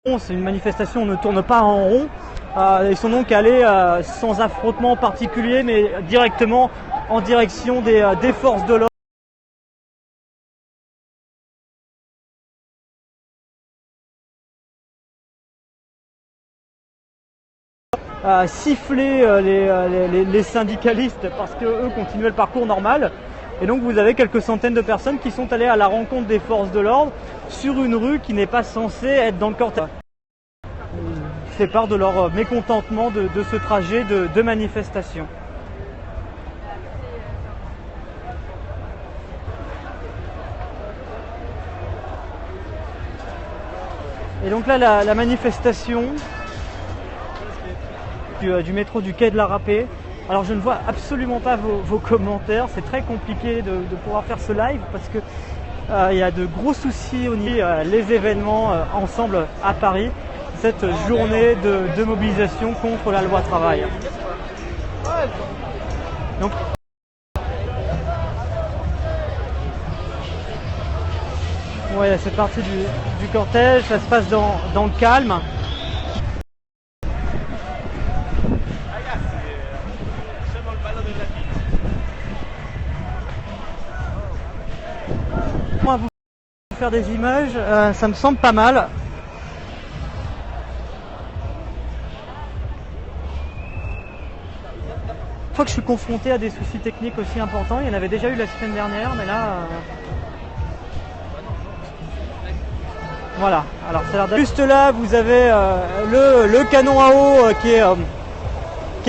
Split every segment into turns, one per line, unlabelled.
C'est une manifestation, on ne tourne pas en rond. Ils sont donc allés sans affrontement particulier, mais directement en direction des forces de l'ordre. Siffler les syndicalistes parce qu'eux continuaient le parcours normal. Et donc vous avez quelques centaines de personnes qui sont allées à la rencontre des forces de l'ordre sur une rue qui n'est pas censée être dans le cortège. Ils font part de leur mécontentement de ce trajet de manifestation. Et donc là la manifestation du métro du quai de la Râpée. Alors je ne vois absolument pas vos commentaires, c'est très compliqué de pouvoir faire ce live parce que il y a de gros soucis au niveau les événements ensemble à Paris, cette journée de mobilisation contre la loi travail. Donc ouais, cette partie du cortège, ça se passe dans le calme. Moi, vous faire des images, ça me semble pas mal. Une fois que je suis confronté à des soucis techniques aussi importants, il y en avait déjà eu la semaine dernière, mais là, voilà. Alors ça a l'air juste là, vous avez le canon à eau qui est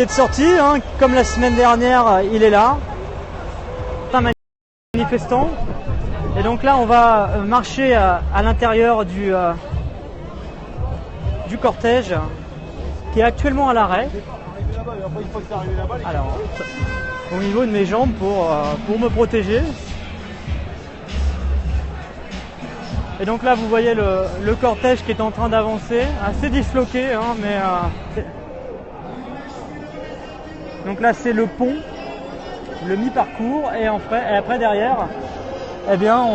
de sortie, hein. Comme la semaine dernière, il est là. Un manifestant. Et donc là, on va marcher à l'intérieur du cortège qui est actuellement à l'arrêt. Alors, au niveau de mes jambes pour me protéger. Et donc là, vous voyez le cortège qui est en train d'avancer, assez disloqué, hein, mais donc là, c'est le pont, le mi-parcours, et après derrière, eh bien,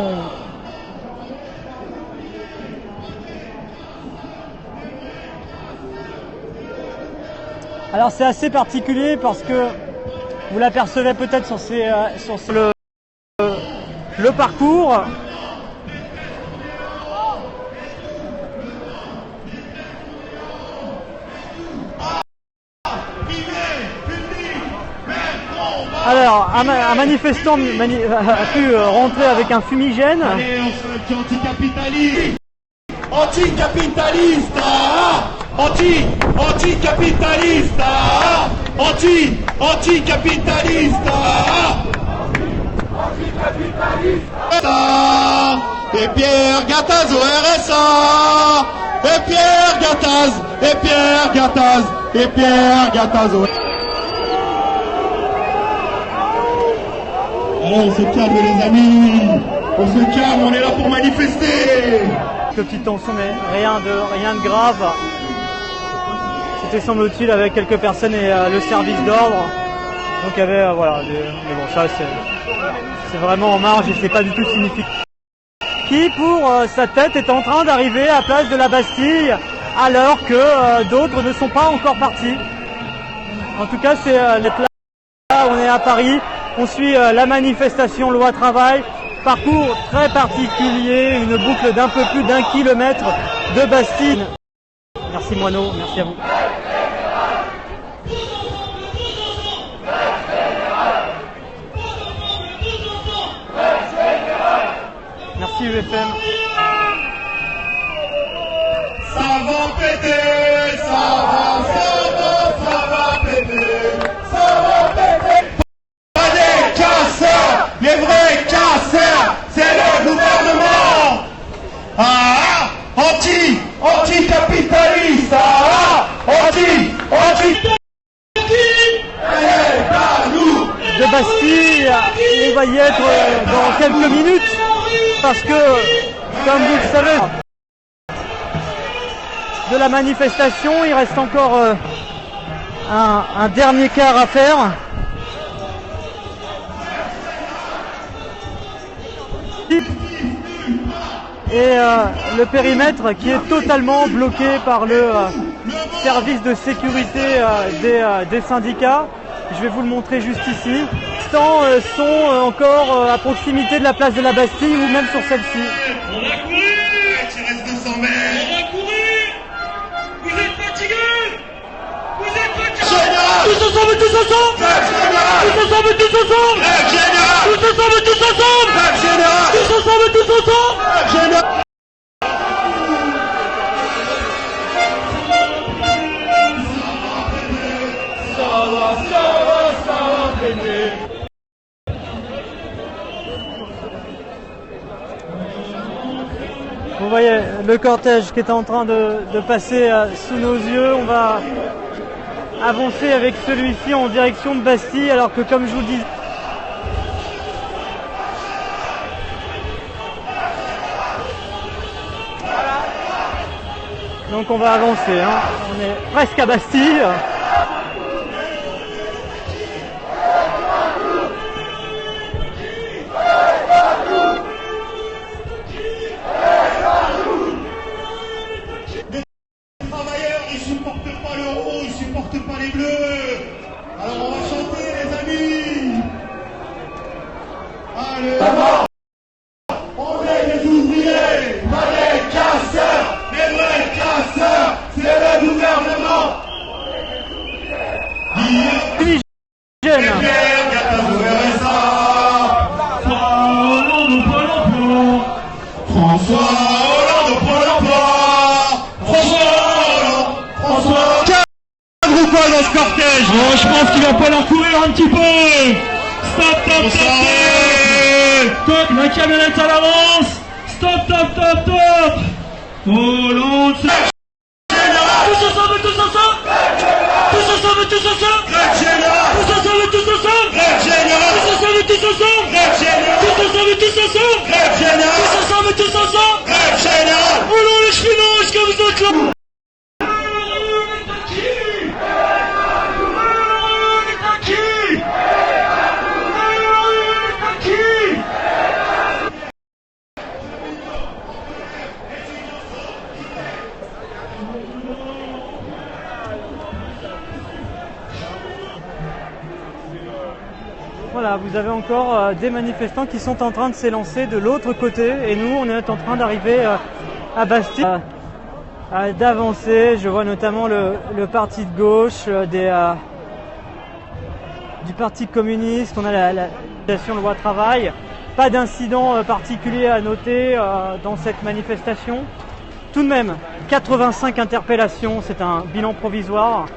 alors c'est assez particulier parce que vous l'apercevez peut-être sur le parcours. Alors, un manifestant a pu rentrer avec un fumigène.
Allez, on se dit anticapitaliste. Anticapitaliste. Anticapitaliste. Anticapitaliste. Et Pierre Gattaz au RSA. Et Pierre Gattaz. Et Pierre Gattaz. Et Pierre Gattaz au Alors on se calme les amis, on se calme, on est là pour manifester.
Petite tension mais rien de grave. C'était semble-t-il avec quelques personnes et le service d'ordre. Donc il y avait voilà, mais bon ça c'est vraiment en marge et c'est pas du tout significatif. Qui pour sa tête est en train d'arriver à Place de la Bastille alors que d'autres ne sont pas encore partis. En tout cas c'est les places là, on est à Paris. On suit la manifestation loi travail, parcours très particulier, une boucle d'un peu plus d'1 kilomètre de Bastille. Merci Moineau, merci à vous. Merci UFM.
Ça va péter, ça va péter, ça va péter. Les vrais casseurs, c'est le gouvernement. Anticapitaliste.
De Bastille, on va y être dans quelques minutes parce que, comme vous le savez, de la manifestation, il reste encore un dernier quart à faire. et le périmètre qui est totalement bloqué par le service de sécurité des syndicats. Je vais vous le montrer juste ici. Les stands sont encore à proximité de la place de la Bastille ou même sur celle-ci.
On a couru. Il reste 200 mètres.
On a couru. Vous êtes fatigués. Vous êtes fatigués.
Général.
Tous ensemble, tous ensemble.
Général.
Tous ensemble, tous ensemble.
Général.
Tous ensemble, tous ensemble.
Général.
Tous ensemble, tous ensemble.
Général.
Vous voyez le cortège qui est en train de passer sous nos yeux. On va avancer avec celui-ci en direction de Bastille, alors que comme je vous le dis, donc on va avancer, hein. On est presque à Bastille.
Ils supportent pas le haut, ils supportent pas les bleus. Alors on va chanter les amis. Allez, on est des ouvriers, pas des casseurs. Les vrais casseurs, c'est le gouvernement. Pierre Gattaz au RSA.
Hollande au Pôle emploi.
François Hollande au Pôle emploi. Cadre ou pas dans ce cortège?
Oh, je pense qu'il va falloir courir un petit peu. Stop, stop, stop. Stop, la camionnette à l'avance. Stop, stop, stop, stop. Hollande, tous ensemble, tous ensemble. Tous ensemble, tous ensemble.
Général.
Tous ensemble, tous ensemble.
Général.
Tous ensemble, tous ensemble.
Général.
Tous ensemble, tous ensemble.
Général.
Tous ensemble, tous ensemble.
Général.
Roulons les cheminots, comme vous êtes là.
Voilà, vous avez encore des manifestants qui sont en train de s'élancer de l'autre côté et nous on est en train d'arriver à Bastille, d'avancer. Je vois notamment le parti de gauche, du parti communiste. On a la loi travail. Pas d'incident particulier à noter dans cette manifestation. Tout de même, 85 interpellations, c'est un bilan provisoire.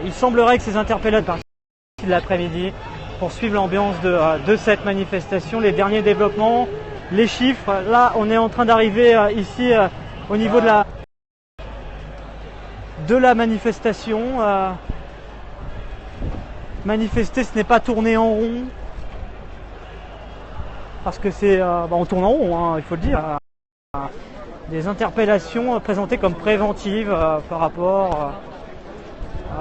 Il semblerait que ces interpellations de l'après-midi pour suivre l'ambiance de cette manifestation, les derniers développements, les chiffres. Là, on est en train d'arriver ici au niveau de la manifestation. Manifester, ce n'est pas tourner en rond, parce que c'est, on tourne en rond, hein, il faut le dire. Des interpellations présentées comme préventives par rapport.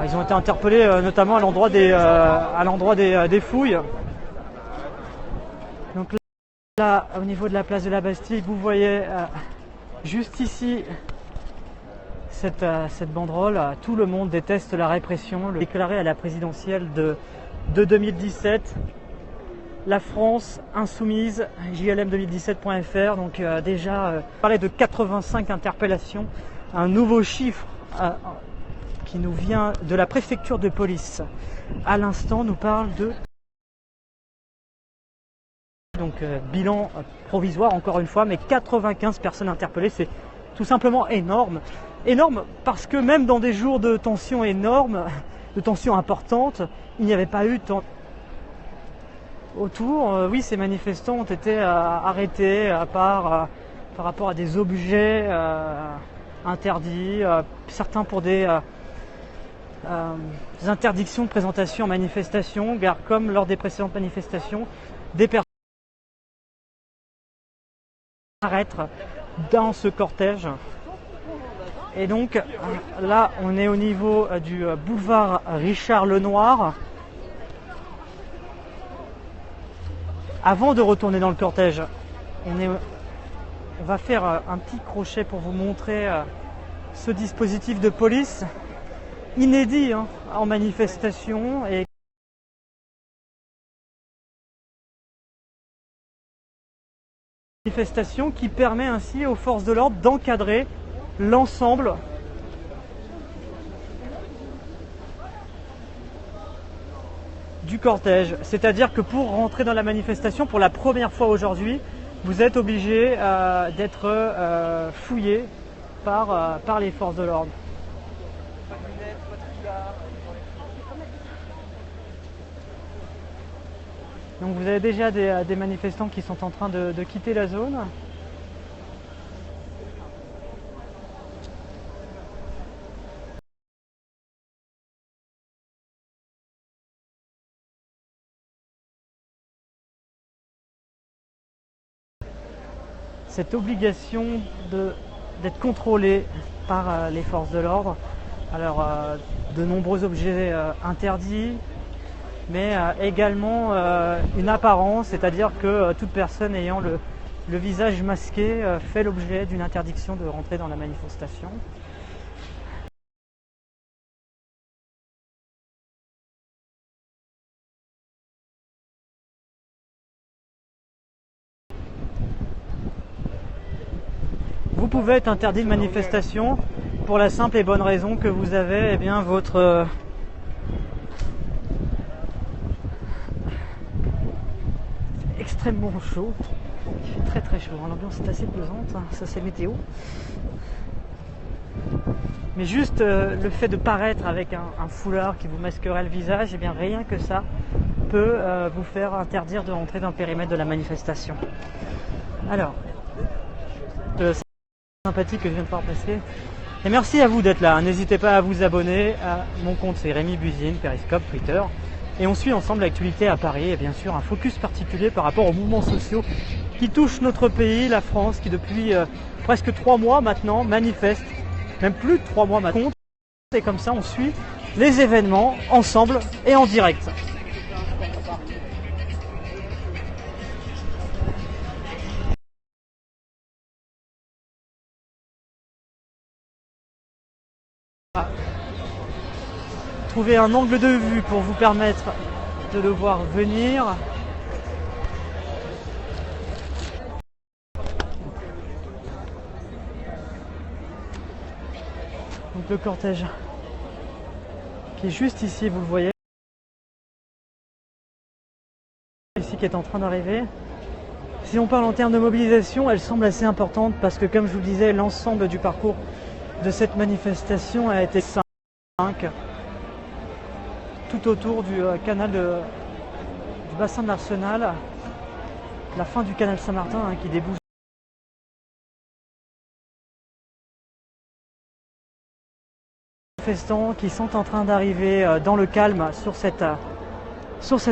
Ils ont été interpellés notamment à l'endroit des fouilles. Donc là, au niveau de la place de la Bastille, vous voyez juste ici cette banderole. Tout le monde déteste la répression, déclaré à la présidentielle de 2017. La France insoumise, jlm2017.fr. Donc déjà, parlait de 85 interpellations, un nouveau chiffre qui nous vient de la préfecture de police. À l'instant, nous parle de bilan provisoire encore une fois, mais 95 personnes interpellées, c'est tout simplement énorme. Énorme parce que même dans des jours de tension énorme, de tension importante, il n'y avait pas eu tant autour. Oui, ces manifestants ont été arrêtés par rapport à des objets interdits, certains pour des interdictions de présentation en manifestation, car comme lors des précédentes manifestations, des personnes arrêtent dans ce cortège. Et donc là, on est au niveau du boulevard Richard Lenoir. Avant de retourner dans le cortège, on est On va faire un petit crochet pour vous montrer ce dispositif de police inédit en manifestation et manifestation qui permet ainsi aux forces de l'ordre d'encadrer l'ensemble du cortège. C'est-à-dire que pour rentrer dans la manifestation pour la première fois aujourd'hui, vous êtes obligé d'être fouillé par les forces de l'ordre. Donc vous avez déjà des manifestants qui sont en train de quitter la zone. Cette obligation d'être contrôlé par les forces de l'ordre. Alors de nombreux objets interdits, mais également une apparence, c'est-à-dire que toute personne ayant le visage masqué fait l'objet d'une interdiction de rentrer dans la manifestation. Vous pouvez être interdit de manifestation pour la simple et bonne raison que vous avez votre extrêmement chaud. Il fait très très chaud, l'ambiance est assez pesante, ça c'est météo. Mais juste le fait de paraître avec un foulard qui vous masquerait le visage, rien que ça peut vous faire interdire de rentrer dans le périmètre de la manifestation. Alors, sympathique que je viens de voir passer. Et merci à vous d'être là. N'hésitez pas à vous abonner à mon compte, c'est Rémi Buzine, Periscope, Twitter. Et on suit ensemble l'actualité à Paris et bien sûr un focus particulier par rapport aux mouvements sociaux qui touchent notre pays, la France, qui depuis presque 3 mois maintenant manifeste, même plus de 3 mois maintenant. Et comme ça on suit les événements ensemble et en direct. Trouver un angle de vue pour vous permettre de le voir venir. Donc le cortège qui est juste ici, vous le voyez. Ici qui est en train d'arriver. Si on parle en termes de mobilisation, elle semble assez importante parce que comme je vous le disais, l'ensemble du parcours de cette manifestation a été 5 tout autour du canal du bassin de l'Arsenal, la fin du canal Saint-Martin qui débouche. Les manifestants qui sont en train d'arriver dans le calme sur cette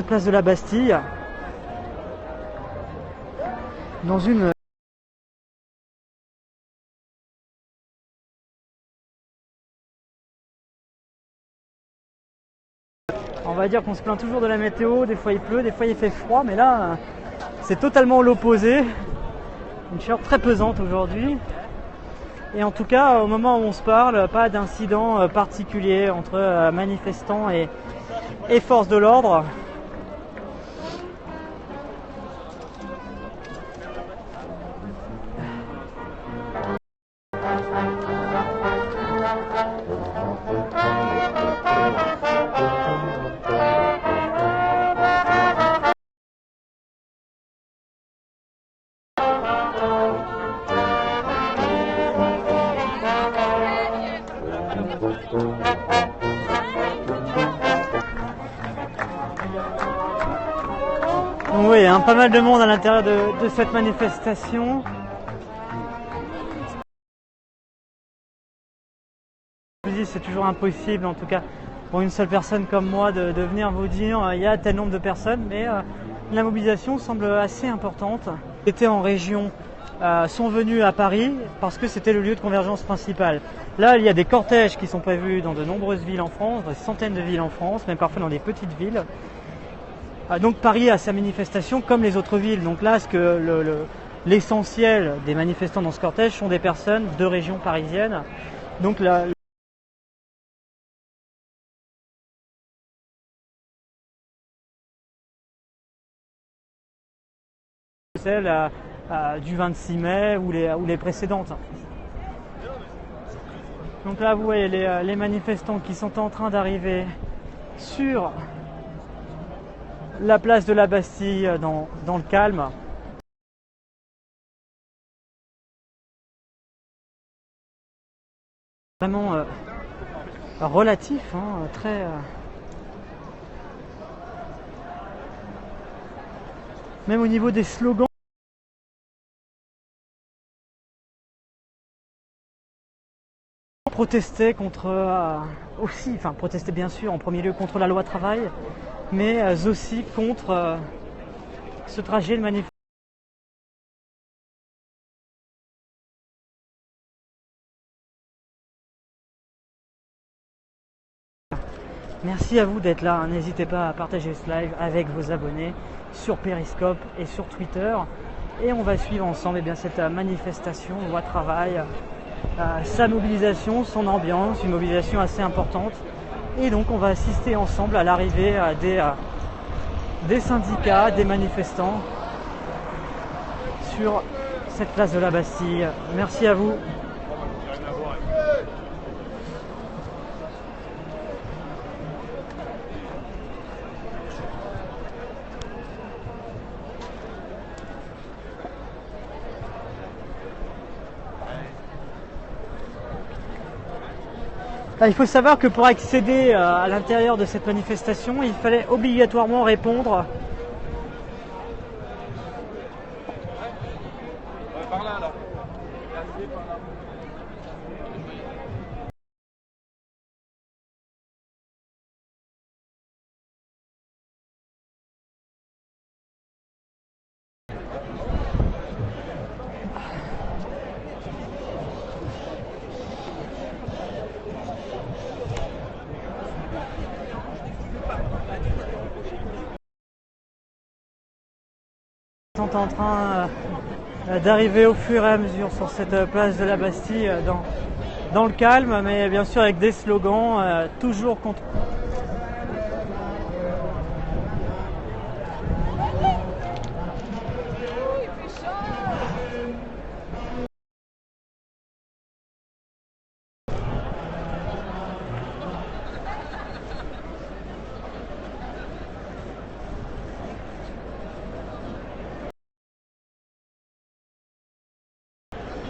place de la Bastille, dans une on va dire qu'on se plaint toujours de la météo, des fois il pleut, des fois il fait froid, mais là c'est totalement l'opposé. Une chaleur très pesante aujourd'hui. Et en tout cas, au moment où on se parle, pas d'incident particulier entre manifestants et forces de l'ordre. Oui, pas mal de monde à l'intérieur de cette manifestation. Je vous dis, c'est toujours impossible, en tout cas pour une seule personne comme moi, de venir vous dire il y a tel nombre de personnes, mais la mobilisation semble assez importante. Les étés en région sont venus à Paris parce que c'était le lieu de convergence principal. Là, il y a des cortèges qui sont prévus dans de nombreuses villes en France, des centaines de villes en France, même parfois dans des petites villes. Donc Paris a sa manifestation comme les autres villes. Donc là, ce que l'essentiel des manifestants dans ce cortège sont des personnes de région parisienne. Donc celle du 26 mai ou les précédentes. Donc là vous voyez les manifestants qui sont en train d'arriver sur la place de la Bastille dans le calme. Vraiment relatif, hein, très... Même au niveau des slogans. Protester contre protester bien sûr en premier lieu contre la loi travail, mais aussi contre ce trajet de manifestation. Merci à vous d'être là, n'hésitez pas à partager ce live avec vos abonnés sur Periscope et sur Twitter, et on va suivre ensemble cette manifestation loi travail, sa mobilisation, son ambiance, une mobilisation assez importante, et donc on va assister ensemble à l'arrivée des syndicats, des manifestants sur cette place de la Bastille. Merci à vous. Il faut savoir que pour accéder à l'intérieur de cette manifestation, il fallait obligatoirement répondre par là. Sont en train d'arriver au fur et à mesure sur cette place de la Bastille dans le calme, mais bien sûr avec des slogans toujours contre.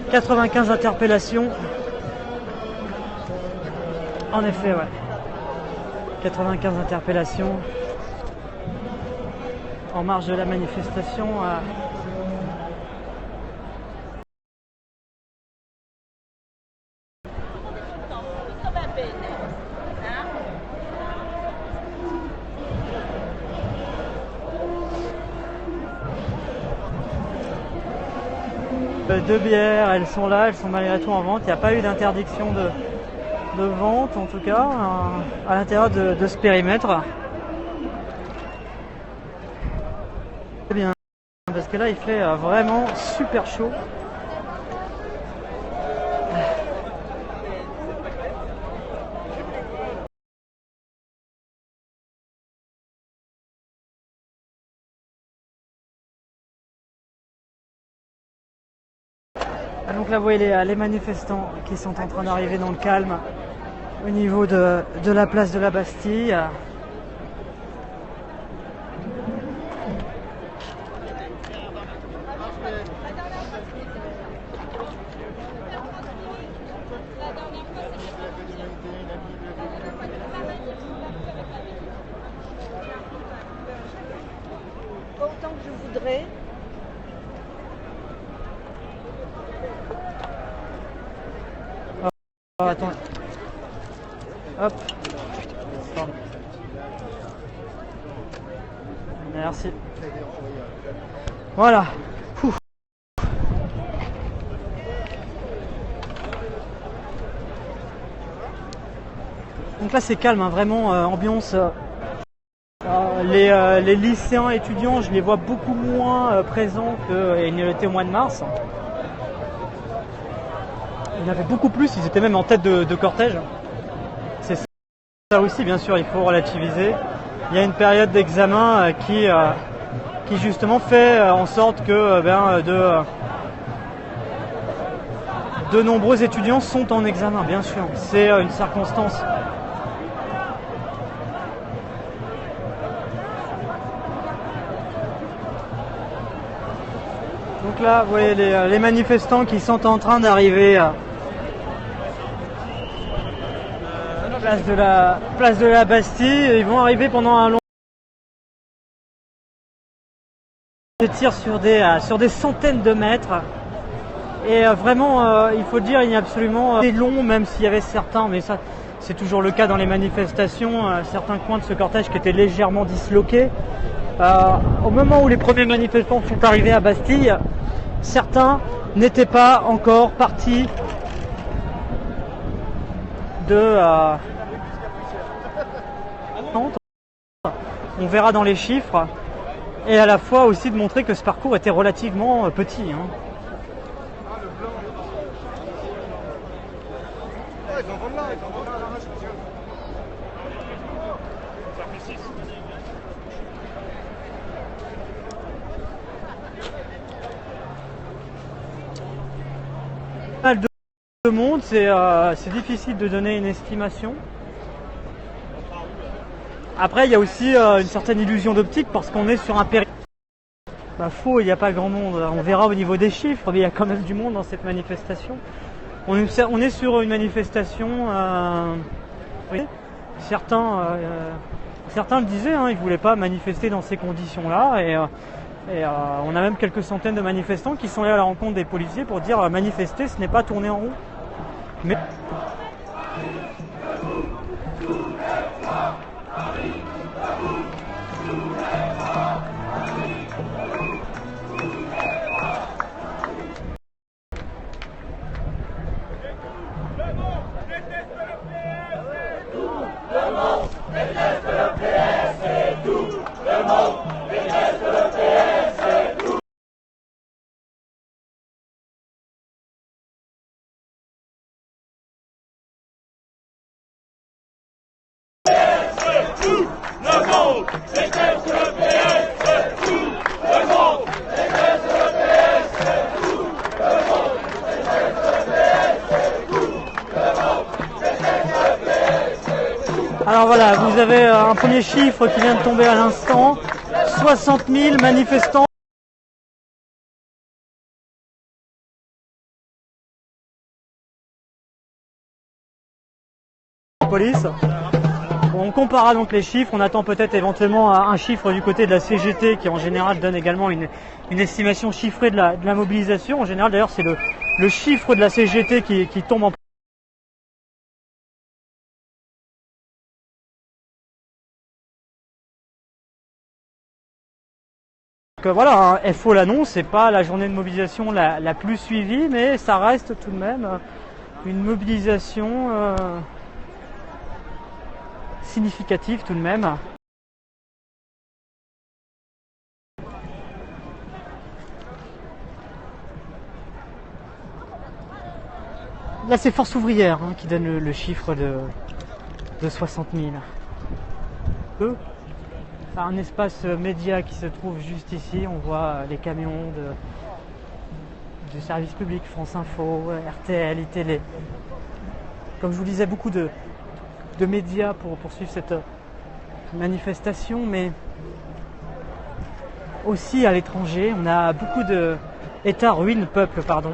« 95 interpellations. En effet, ouais. 95 interpellations en marge de la manifestation. Deux bières, elles sont là, elles sont malgré tout en vente. Il n'y a pas eu d'interdiction de vente, en tout cas, à l'intérieur de ce périmètre. C'est bien, parce que là, il fait vraiment super chaud. Donc là vous voyez les manifestants qui sont en train d'arriver dans le calme au niveau de la place de la Bastille.
Pas autant que je voudrais.
Oh, attends. Hop. Pardon. Merci. Voilà. Ouf. Donc là c'est calme, hein, vraiment ambiance les lycéens étudiants, je les vois beaucoup moins présents qu'ils ne l'étaient au mois de mars. Il y en avait beaucoup plus, ils étaient même en tête de cortège. C'est ça aussi, bien sûr, il faut relativiser. Il y a une période d'examen qui justement fait en sorte que de nombreux étudiants sont en examen, bien sûr. C'est une circonstance. Donc là, vous voyez les manifestants qui sont en train d'arriver à place de la Bastille. Ils vont arriver pendant un long tir sur des centaines de mètres. Et vraiment, il faut dire, il y a absolument des longs, même s'il y avait certains, mais ça c'est toujours le cas dans les manifestations, certains coins de ce cortège qui étaient légèrement disloqués. Au moment où les premiers manifestants sont arrivés à Bastille, certains n'étaient pas encore partis on verra dans les chiffres, et à la fois aussi de montrer que ce parcours était relativement petit. Pas mal de monde, c'est difficile de donner une estimation. Après, il y a aussi une certaine illusion d'optique parce qu'on est sur un périmètre. Faux, il n'y a pas grand monde. On verra au niveau des chiffres, mais il y a quand même du monde dans cette manifestation. On est sur une manifestation. Certains le disaient, ils ne voulaient pas manifester dans ces conditions-là. Et on a même quelques centaines de manifestants qui sont allés à la rencontre des policiers pour dire manifester, ce n'est pas tourner en rond. Mais alors voilà, vous avez un premier chiffre qui vient de tomber à l'instant, 60 000 manifestants. Police. On comparera donc les chiffres, on attend peut-être éventuellement un chiffre du côté de la CGT qui en général donne également une estimation chiffrée de la mobilisation. En général d'ailleurs c'est le chiffre de la CGT qui tombe en voilà, FO l'annonce, c'est pas la journée de mobilisation la plus suivie, mais ça reste tout de même une mobilisation significative tout de même. Là c'est Force ouvrière qui donne le chiffre de 60 000. Un espace média qui se trouve juste ici, on voit les camions du service public, France Info, RTL, iTélé. Comme je vous disais, beaucoup de médias pour poursuivre cette manifestation, mais aussi à l'étranger, on a beaucoup de État ruine peuple, pardon.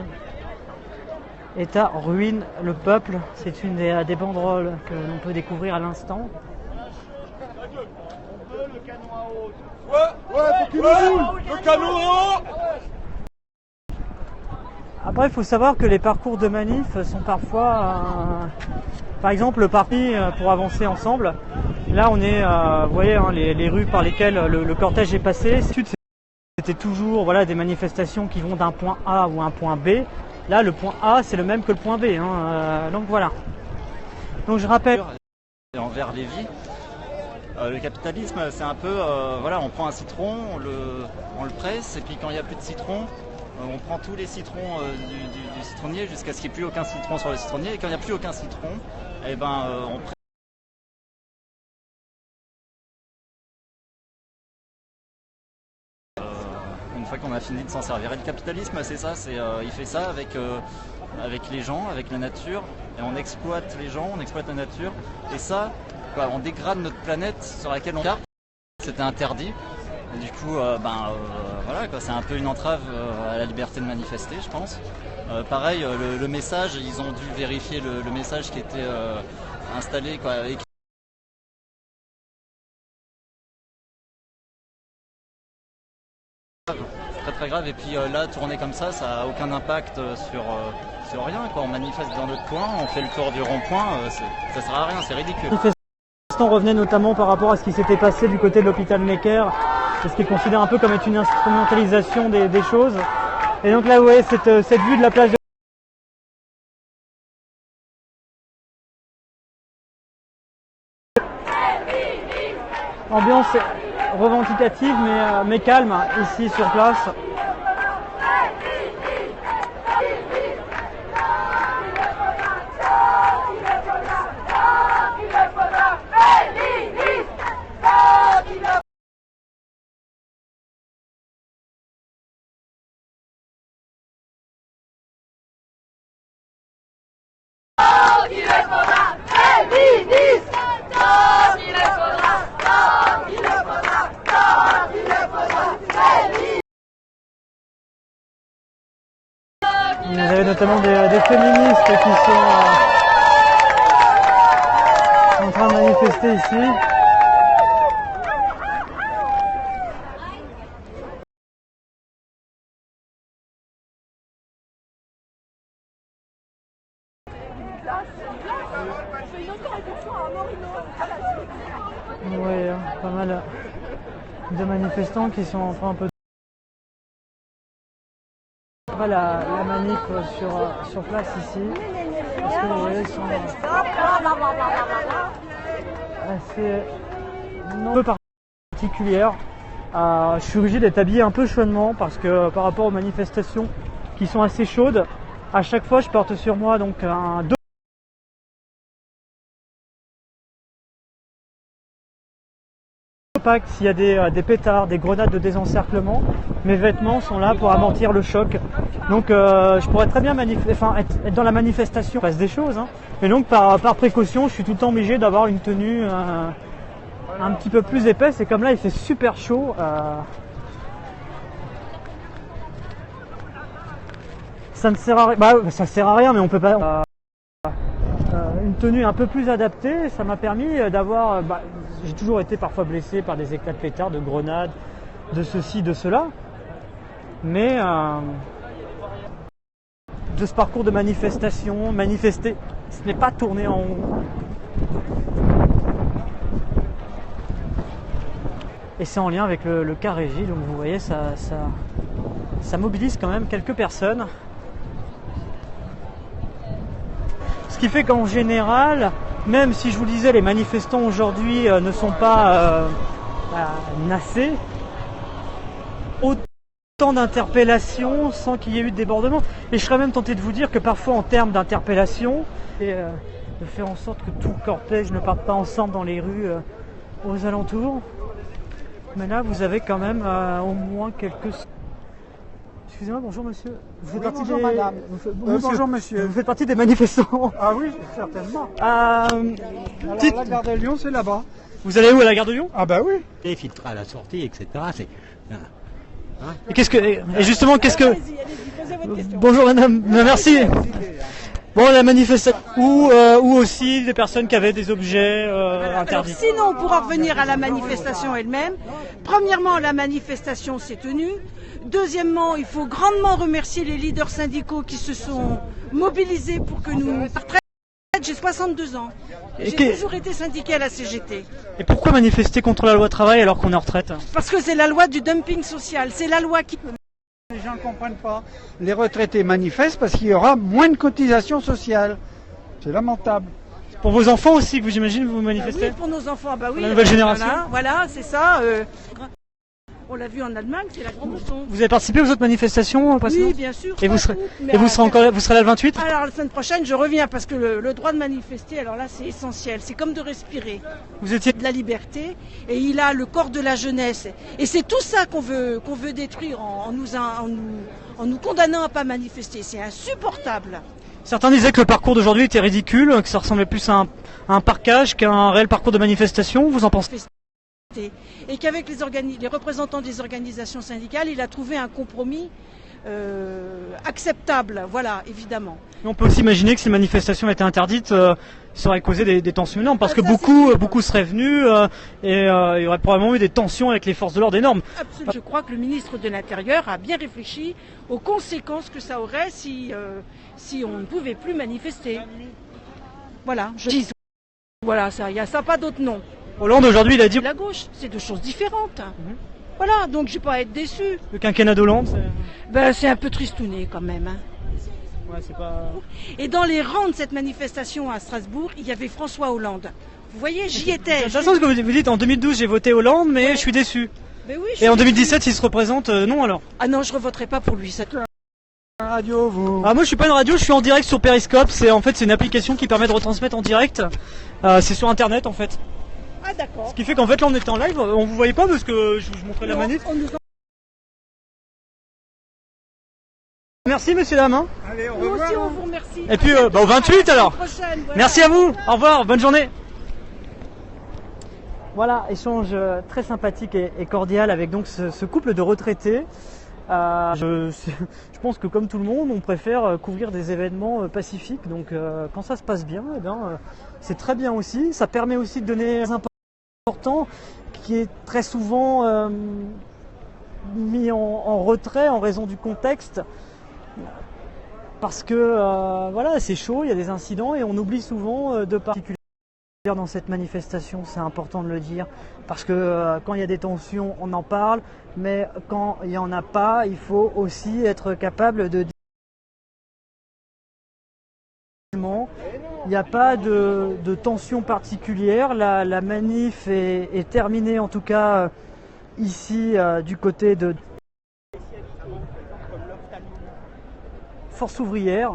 État ruine le peuple, c'est une des banderoles que l'on peut découvrir à l'instant.
Le canon à eau. Ouais, faut qu'il roule. Le canon à eau.
Après, il faut savoir que les parcours de manif sont parfois, par exemple, le parti pour avancer ensemble. Là, on est, vous voyez, les rues par lesquelles le cortège est passé. C'était toujours, voilà, des manifestations qui vont d'un point A ou un point B. Là, le point A, c'est le même que le point B. Donc voilà. Donc je rappelle.
Envers Lévis. Le capitalisme, c'est un peu, voilà, on prend un citron, on le presse, et puis quand il n'y a plus de citron, on prend tous les citrons du citronnier jusqu'à ce qu'il n'y ait plus aucun citron sur le citronnier, et quand il n'y a plus aucun citron, eh ben, on presse. Une fois qu'on a fini de s'en servir. Et le capitalisme, c'est ça, il fait ça avec les gens, avec la nature, et on exploite les gens, on exploite la nature, et ça, quoi, on dégrade notre planète sur laquelle on garde. C'était interdit, et du coup, voilà, quoi, c'est un peu une entrave à la liberté de manifester, je pense. Pareil, le message, ils ont dû vérifier le message qui était installé, quoi, avec très grave, et puis là tourner comme ça a aucun impact sur rien, quoi. On manifeste dans notre coin, on fait le tour du rond-point, ça sert à rien, c'est ridicule.
Les manifestants revenaient notamment par rapport à ce qui s'était passé du côté de l'hôpital Necker, ce qu'ils considèrent un peu comme une instrumentalisation des choses. Et donc là vous voyez cette vue de la plage de ambiance revendicative mais calme ici sur place. Vous avez notamment des féministes qui sont en train de manifester ici. Oui, pas mal de manifestants qui sont en train un peu la manip sur place ici, parce que vous voyez, ils sont assez un peu particulières. Je suis obligé d'être habillé un peu chaudement parce que par rapport aux manifestations qui sont assez chaudes, à chaque fois je porte sur moi donc un s'il y a des pétards, des grenades de désencerclement, mes vêtements sont là pour amortir le choc. Donc je pourrais très bien être dans la manifestation, il passe des choses, hein. Et donc par précaution, je suis tout le temps obligé d'avoir une tenue un petit peu plus épaisse. Et comme là il fait super chaud, ça ne sert à rien. Ça sert à rien, mais on peut pas. Une tenue un peu plus adaptée, ça m'a permis d'avoir. J'ai toujours été parfois blessé par des éclats de pétards, de grenades, de ceci, de cela. Mais de ce parcours de manifestation, manifester, ce n'est pas tourner en rond. Et c'est en lien avec le cas Régie, donc vous voyez, ça mobilise quand même quelques personnes. Ce qui fait qu'en général, même si je vous le disais, les manifestants aujourd'hui ne sont pas nassés, autant d'interpellations sans qu'il y ait eu de débordement. Et je serais même tenté de vous dire que parfois en termes d'interpellation, et de faire en sorte que tout le cortège ne parte pas ensemble dans les rues aux alentours. Mais là vous avez quand même au moins quelques... Excusez-moi, bonjour monsieur. Vous faites partie
bonjour madame. Bonjour monsieur.
Vous faites partie des manifestants?
Ah oui, certainement.
Alors,
la gare de Lyon, c'est là-bas.
Vous allez où, à la gare de Lyon?
Ah bah oui.
Les filtres à la sortie, etc. C'est...
Hein? Et justement, qu'est-ce que... Bonjour madame, merci. Bon, la manifestation ou aussi des personnes qui avaient des objets interdits.
Alors, sinon, on pourra revenir à la manifestation elle-même. Premièrement, la manifestation s'est tenue. Deuxièmement, il faut grandement remercier les leaders syndicaux qui se sont mobilisés pour que nous... J'ai 62 ans. J'ai toujours été syndiqué à la CGT.
Et pourquoi manifester contre la loi travail alors qu'on est en retraite?
Parce que c'est la loi du dumping social. C'est la loi qui...
Les gens ne comprennent pas. Les retraités manifestent parce qu'il y aura moins de cotisations sociales. C'est lamentable.
Pour vos enfants aussi, vous j'imagine, vous manifestez?
Oui, pour nos enfants, bah oui.
La nouvelle génération.
Voilà, c'est ça. On l'a vu en Allemagne, c'est la grande leçon.
Vous avez participé aux autres manifestations précédentes?
Oui, bien sûr.
Et vous serez là le 28?
Alors la semaine prochaine, je reviens parce que le droit de manifester, alors là, c'est essentiel. C'est comme de respirer.
Vous étiez
de la liberté, et il a le corps de la jeunesse. Et c'est tout ça qu'on veut détruire en nous condamnant à pas manifester. C'est insupportable.
Certains disaient que le parcours d'aujourd'hui était ridicule, que ça ressemblait plus à un parquage qu'à un réel parcours de manifestation. Vous en pensez?
Et qu'avec les représentants des organisations syndicales, il a trouvé un compromis acceptable, voilà, évidemment.
Mais on peut aussi imaginer que si les manifestations étaient interdites, ça aurait causé des tensions énormes, parce que beaucoup seraient venus et il y aurait probablement eu des tensions avec les forces de l'ordre énormes.
Absolument. Je crois que le ministre de l'Intérieur a bien réfléchi aux conséquences que ça aurait si on ne pouvait plus manifester. Voilà, je dis. Voilà, il n'y a ça, pas d'autre nom.
Hollande aujourd'hui il a dit...
La gauche, c'est deux choses différentes. Voilà, donc je ne vais pas être déçu.
Le quinquennat d'Hollande,
c'est un peu tristouné quand même. Hein.
Ouais, c'est pas...
Et dans les rangs de cette manifestation à Strasbourg, il y avait François Hollande. Vous voyez, j'y étais.
C'est intéressant ce que vous dites, en 2012 j'ai voté Hollande, mais je suis déçu.
Mais oui,
et en 2017 il se représente, non alors?
Ah non, je ne revoterai pas pour lui. Ça...
Radio, vous...
Ah moi je suis pas une radio, je suis en direct sur Periscope. C'est une application qui permet de retransmettre en direct. C'est sur internet en fait.
Ah d'accord.
Ce qui fait qu'en fait là on était en live, on vous voyait pas parce que je vous montrais la manif. Merci monsieur dames.
Allez, au
Nous
revoir.
aussi on vous remercie.
Et puis au 28 alors.
Prochaine, voilà.
Merci à vous, au revoir, bonne journée. Voilà, échange très sympathique et cordial avec donc ce couple de retraités. Je pense que comme tout le monde, on préfère couvrir des événements pacifiques. Donc quand ça se passe bien, c'est très bien aussi. Ça permet aussi de donner un important qui est très souvent mis en retrait en raison du contexte. Parce que voilà, c'est chaud, il y a des incidents et on oublie souvent de particulier dans cette manifestation, c'est important de le dire, parce que quand il y a des tensions, on en parle, mais quand il n'y en a pas, il faut aussi être capable de dire il n'y a pas de tension particulière, la manif est terminée en tout cas ici du côté de Force ouvrière.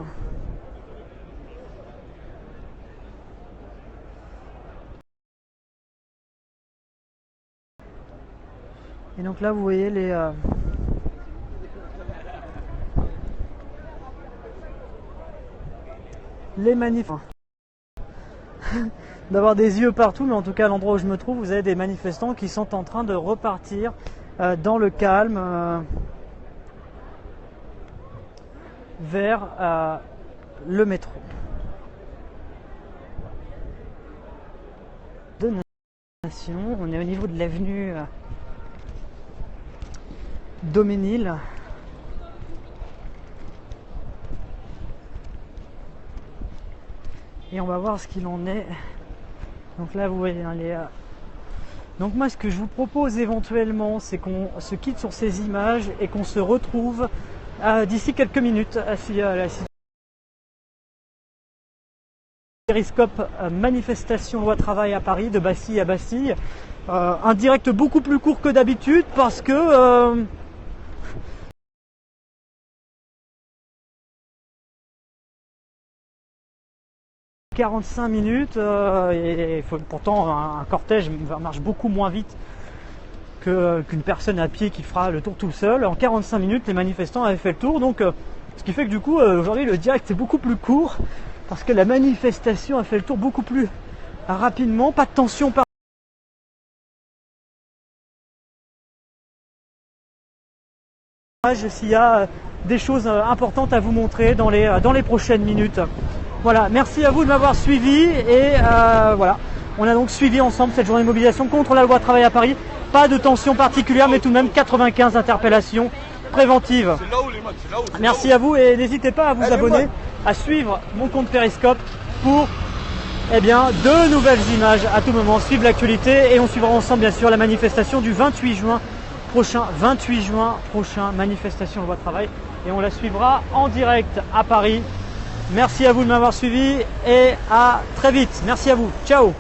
Et donc là vous voyez les manifs. D'avoir des yeux partout, mais en tout cas à l'endroit où je me trouve, vous avez des manifestants qui sont en train de repartir dans le calme vers le métro. On est au niveau de l'avenue Daumesnil. Et on va voir ce qu'il en est. Donc là vous voyez donc moi ce que je vous propose éventuellement, c'est qu'on se quitte sur ces images et qu'on se retrouve d'ici quelques minutes à la Periscope manifestation loi travail à Paris, de Bastille à Bastille. Un direct beaucoup plus court que d'habitude parce que 45 minutes et pourtant un cortège marche beaucoup moins vite qu'une personne à pied qui fera le tour tout seul. En 45 minutes, les manifestants avaient fait le tour, donc ce qui fait que du coup aujourd'hui le direct est beaucoup plus court parce que la manifestation a fait le tour beaucoup plus rapidement, pas de tension par s'il y a des choses importantes à vous montrer dans les prochaines minutes. Voilà, merci à vous de m'avoir suivi et voilà, on a donc suivi ensemble cette journée de mobilisation contre la loi travail à Paris. Pas de tension particulière, mais tout de même 95 interpellations préventives. Merci à vous et n'hésitez pas à vous abonner, à suivre mon compte Periscope pour de nouvelles images à tout moment, suivre l'actualité et on suivra ensemble bien sûr la manifestation du 28 juin prochain, manifestation loi travail et on la suivra en direct à Paris Merci à vous de m'avoir suivi et à très vite. Merci à vous. Ciao.